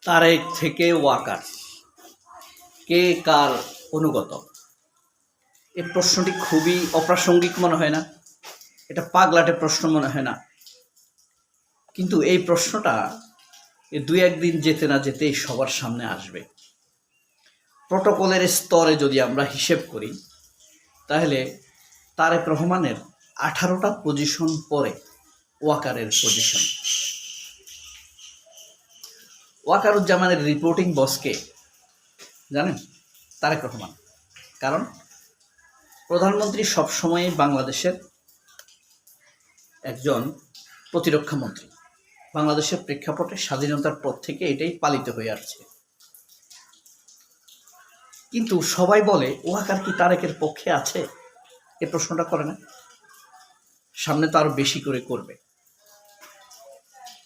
তারেক থেকে ওয়াকার, কে কার অনুগত? এই প্রশ্নটি খুবই অপ্রাসঙ্গিক মনে হয় না? এটা পাগলাটে প্রশ্ন মনে হয় না? কিন্তু এই প্রশ্নটা দুই একদিন যেতে না যেতেই সবার সামনে আসবে। প্রটোকলের স্তরে যদি আমরা হিসেব করি, তাহলে তারেক রহমানের 18টা পজিশন পরে ওয়াকারের পজিশন। ওয়াকারুজ্জামানের রিপোর্টিং বসকে জানেন? তারেক রহমান। কারণ প্রধানমন্ত্রী সবসময় বাংলাদেশের একজন প্রতিরক্ষা মন্ত্রী। বাংলাদেশের প্রেক্ষাপটে স্বাধীনতার পর থেকে এটাই পালিত হয়ে আসছে। কিন্তু সবাই বলে ওয়াকার কি তারেকের পক্ষে আছে? এই প্রশ্নটা করে না? সামনে তো আরো বেশি করে করবে।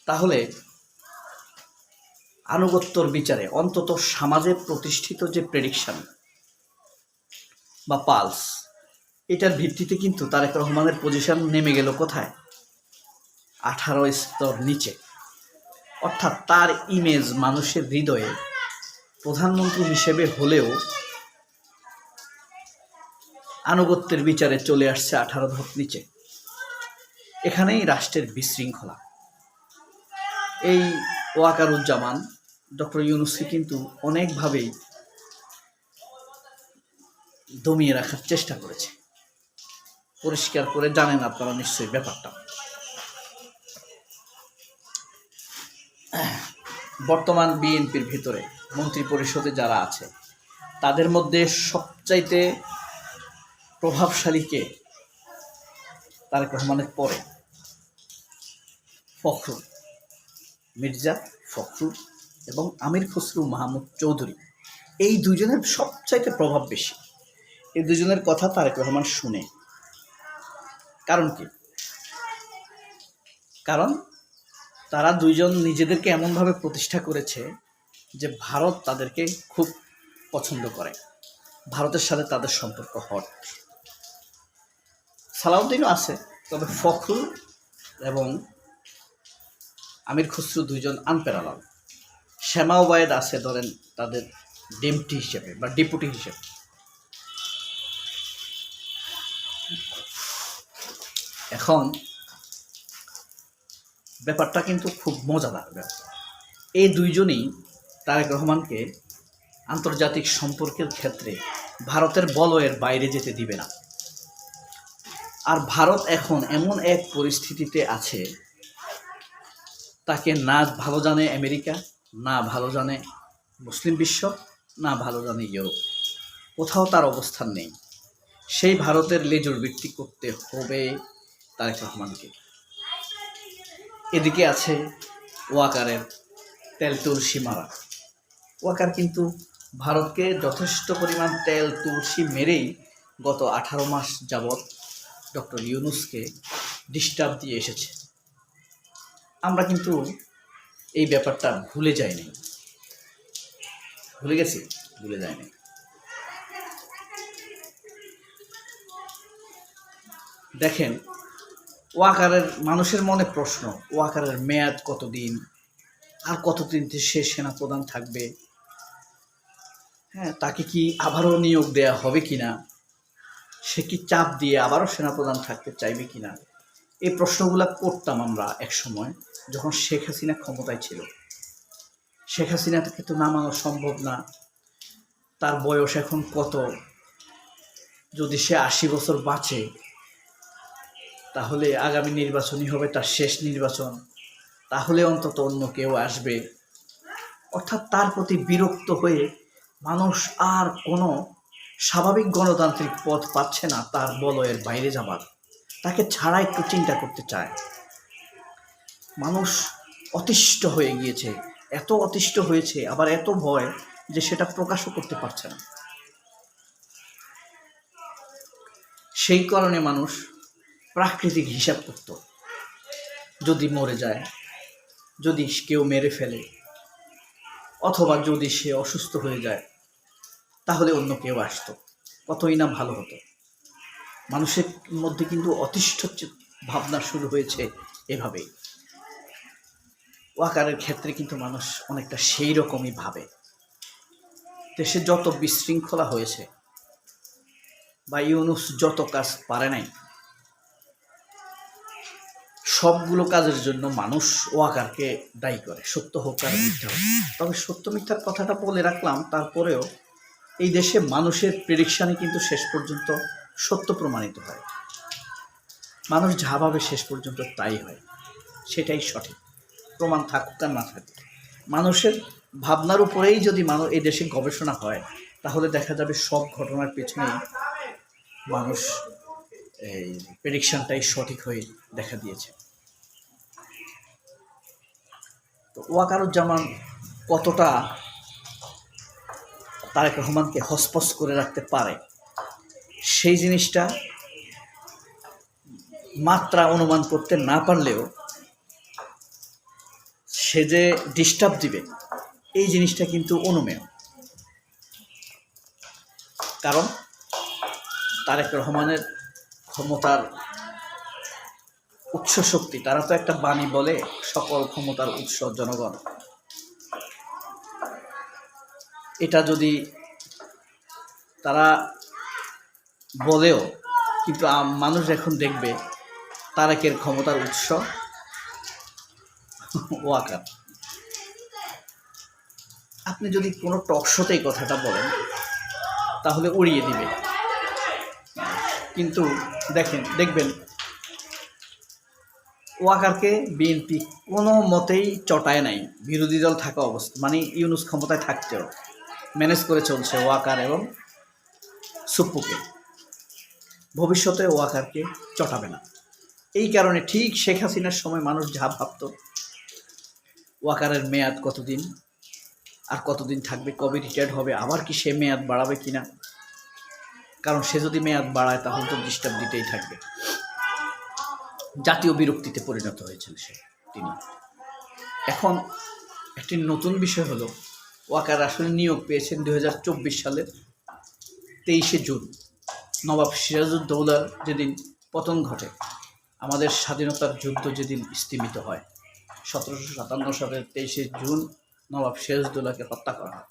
তাহলে আনুগত্যর বিচারে অন্তত সমাজে প্রতিষ্ঠিত যে প্রেডিকশন বা পালস, এটার ভিত্তিতে কিন্তু তারেক রহমানের পজিশন নেমে গেল কোথায়? 18 স্তর নিচে। অর্থাৎ তার ইমেজ মানুষের হৃদয়ে প্রধানমন্ত্রী হিসেবে হলেও আনুগত্যের বিচারে চলে আসছে 18 ধাপ নিচে। এখানেই রাষ্ট্রের বিশৃঙ্খলা। এই ওয়াকারুজ্জামান ডক্টর ইউনূসকে কিন্তু অনেকভাবেই দমিয়ে রাখার চেষ্টা করেছে। পরিষ্কার করে জানেন আপনারা নিশ্চয়ই ব্যাপারটা। বর্তমান বিএনপির ভিতরে মন্ত্রী পরিষদে যারা আছে তাদের মধ্যে সবচাইতে প্রভাবশালী কে? তারেক রহমানের পরে ফখরুল, মির্জা ফখরুল এবং আমির খসরু মাহমুদ চৌধুরী, এই দুজনের সবচাইতে প্রভাব বেশি। এই দুজনের কথা তারেক রহমান শুনে। কারণ কি? কারণ তারা দুইজন নিজেদেরকে এমনভাবে প্রতিষ্ঠা করেছে যে ভারত তাদেরকে খুব পছন্দ করে, ভারতের সাথে তাদের সম্পর্ক হট। সালাউদ্দিনও আছে, তবে ফখরুল এবং আমির খসরু দুইজন আনপ্যারালাল। শ্যামা ওবায়েদ আছে ধরেন তাদের ডেমটি হিসেবে বা ডেপুটি হিসেবে। এখন ব্যাপারটা কিন্তু খুব মজাদার ব্যাপার। এই দুইজনই তারেক রহমানকে আন্তর্জাতিক সম্পর্কের ক্ষেত্রে ভারতের বলয়ের বাইরে যেতে দিবে না। আর ভারত এখন এমন এক পরিস্থিতিতে আছে, তাকে না ভালো জানে আমেরিকা, না ভালো জানে মুসলিম বিশ্ব, না ভালো জানে ইউরোপ। কোথাও তার অবস্থান নেই। সেই ভারতের লেজুর বৃত্তি করতে হবে তারেক রহমানকে। এদিকে আছে ওয়াকারের তেল তুলসী মারা। ওয়াকার কিন্তু ভারতকে যথেষ্ট পরিমাণ তেল তুলসী মেরেই গত 18 মাস যাবৎ ডক্টর ইউনূসকে ডিস্টার্ব দিয়ে এসেছে। আমরা কিন্তু এই ব্যাপারটা ভুলে যাইনি। ভুলে গেছি? ভুলে যায়নি। দেখেন, ওয়াকারের মানুষের মনে প্রশ্ন, ওয়াকারের মেয়াদ কতদিন, আর কতদিন সে সেনাপ্রধান থাকবে, হ্যাঁ, তাকে কি আবারও নিয়োগ দেয়া হবে কিনা, সে কি চাপ দিয়ে আবারও সেনাপ্রধান থাকতে চাইবে কিনা। এই প্রশ্নগুলা করতাম আমরা এক সময় যখন শেখ হাসিনা ক্ষমতায় ছিল। শেখ হাসিনাকে তো নামানো সম্ভব না। তার বয়স এখন কত? যদি সে 80 বছর বাঁচে তাহলে আগামী নির্বাচনই হবে তার শেষ নির্বাচন, তাহলে অন্তত অন্য কেউ আসবে। অর্থাৎ তার প্রতি বিরক্ত হয়ে মানুষ আর কোনো স্বাভাবিক গণতান্ত্রিক পথ পাচ্ছে না তার বলয়ের বাইরে যাবার। তাকে ছাড়া একটু চিন্তা করতে চায়। মানুষ অতিষ্ঠ হয়ে গিয়েছে, এত অতিষ্ঠ হয়েছে, আবার এত ভয় যে সেটা প্রকাশও করতে পারছে না। সেই কারণে মানুষ প্রাকৃতিক হিসাব করত, যদি মরে যায়, যদি কেউ মেরে ফেলে, অথবা যদি সে অসুস্থ হয়ে যায়, তাহলে অন্য কেউ আসতো, কতই না ভালো হতো। মানুষের মধ্যে কিন্তু অতিষ্ঠ ভাবনা শুরু হয়েছে এভাবেই। ওয়াকারের ক্ষেত্রে কিন্তু মানুষ অনেকটা সেই রকমই ভাবে। দেশে যত বিশৃঙ্খলা হয়েছে বা ইউনূস যত কাজ পারে নাই, সবগুলো কাজের জন্য মানুষ ওয়াকারকে দায়ী করে, সত্য হোক আর মিথ্যা হোক। তবে সত্য মিথ্যার কথাটা বলে রাখলাম, তারপরেও এই দেশে মানুষের প্রেডিকশানে কিন্তু শেষ পর্যন্ত সত্য প্রমাণিত হয়। মানুষ যা ভাবে শেষ পর্যন্ত তাই হয়, সেটাই সঠিক। প্রমাণ থাকুক আর না থাকুক, মানুষের ভাবনার উপরেই যদি এই দেশে গবেষণা হয়, তাহলে দেখা যাবে সব ঘটনার পেছনেই মানুষ এই প্রেডিকশনটাই সঠিক হয়ে দেখা দিয়েছে। তো ওয়াকারুজ্জামান কতটা তারেক রহমানকে হসপস করে রাখতে পারে, সেই জিনিসটা মাত্রা অনুমান করতে না পারলেও সে যে ডিস্টার্ব দিবে এই জিনিসটা কিন্তু অনুমেয়। কারণ তারেক রহমানের ক্ষমতার উৎস শক্তি, তারা তো একটা বাণী বলে, সকল ক্ষমতার উৎস জনগণ। এটা যদি তারা বলেও, কিন্তু মানুষ এখন দেখবে তারেকের ক্ষমতার উৎস ওয়াকার। আপনি যদি কোনো টক শোতেই কথাটা বলেন তাহলে উড়িয়ে দিবে, কিন্তু দেখবেন ওয়াকারকে বিএনপি কোনো মতেই চটায় নাই। বিরোধী দল থাকা অবস্থা, মানে ইউনূস ক্ষমতায় থাকতেও ম্যানেজ করে চলছে ওয়াকার এবং সুপ্পুকে। ভবিষ্যতে ওয়াকারকে চটাবে না। এই কারণে ঠিক শেখ হাসিনার সময় মানুষ যা ভাবত, ওয়াকারের মেয়াদ কতদিন আর কতদিন থাকবে, কবে রিটায়ার্ড হবে, আবার কি সে মেয়াদ বাড়াবে কিনা, কারণ সে যদি মেয়াদ বাড়ায় তাহলে তো ডিস্টার্ব দিতেই থাকবে। জাতীয় বিরক্তিতে পরিণত হয়েছেন তিনি। এখন একটি নতুন বিষয় হলো, ওয়াকার আসলে নিয়োগ পেয়েছেন 2024 সালের 23শে জুন, নবাব সিরাজউদ্দৌলার যেদিন পতন ঘটে, আমাদের স্বাধীনতার যুদ্ধ যেদিন স্তীমিত হয়। 1757 সালের 23শে জুন নবাব সিরাজউদ্দৌলাকে হত্যা করা হয়।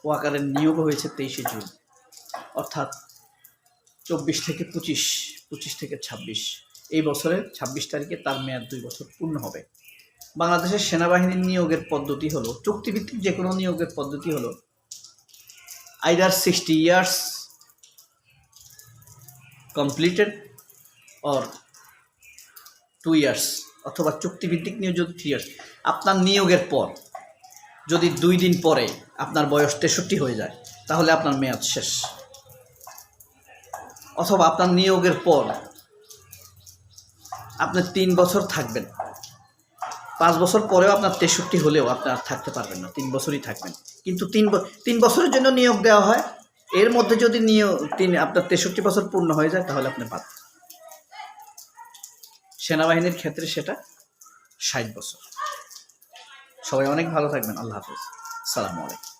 ওয়াকারের নিয়োগ হয়েছে 23শে জুন, অর্থাৎ 24 থেকে 25 থেকে 26, এই বছরের 26 তারিখে তার মেয়াদ 2 বছর পূর্ণ হবে। বাংলাদেশের সেনাবাহিনীর নিয়োগের পদ্ধতি হলো, চুক্তিভিত্তিক যে কোনো নিয়োগের পদ্ধতি হলো either 60 years completed or 2 years, অথবা চুক্তিভিত্তিক নিয়োগ যদি 3 years। আপনার নিয়োগের পর যদি 2 দিন পরে আপনার বয়স 63 হয়ে যায় তাহলে আপনার মেয়াদ শেষ। অথবা আপনার নিয়োগের পর আপনি 3 বছর থাকবেন, 5 বছর পরেও আপনার 63 হলেও আপনি আর থাকতে পারবেন না, 3 বছরই থাকবেন। কিন্তু 3 বছরের জন্য নিয়োগ দেওয়া হয়, এর মধ্যে যদি আপনার 63 বছর পূর্ণ হয়ে যায় তাহলে আপনি বাদ। সেনাবাহিনীর ক্ষেত্রে সেটা 60 বছর। সবাই অনেক ভালো থাকবেন। আল্লাহ হাফেজ। আসসালামু আলাইকুম।